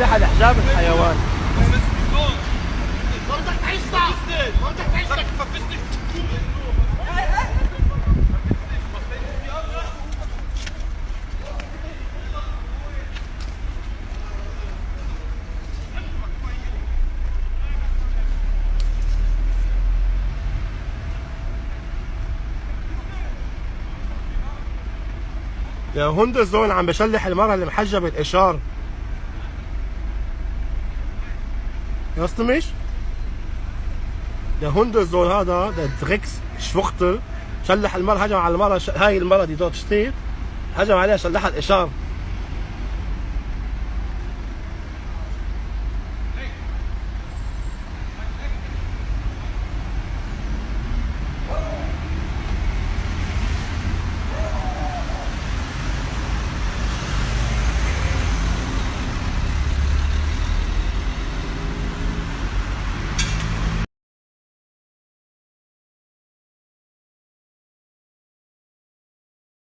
شلح الحجاب الحيوان. يا هندزون عم بشلح المرأة اللي محجبة الإشار. يا اسطمش يا هندزون هذا ده دريكس شفختل شلح المرأة، هجم على المرأة هاي المرأة دي دوت شتيت، هجم عليها شلحها الإشار.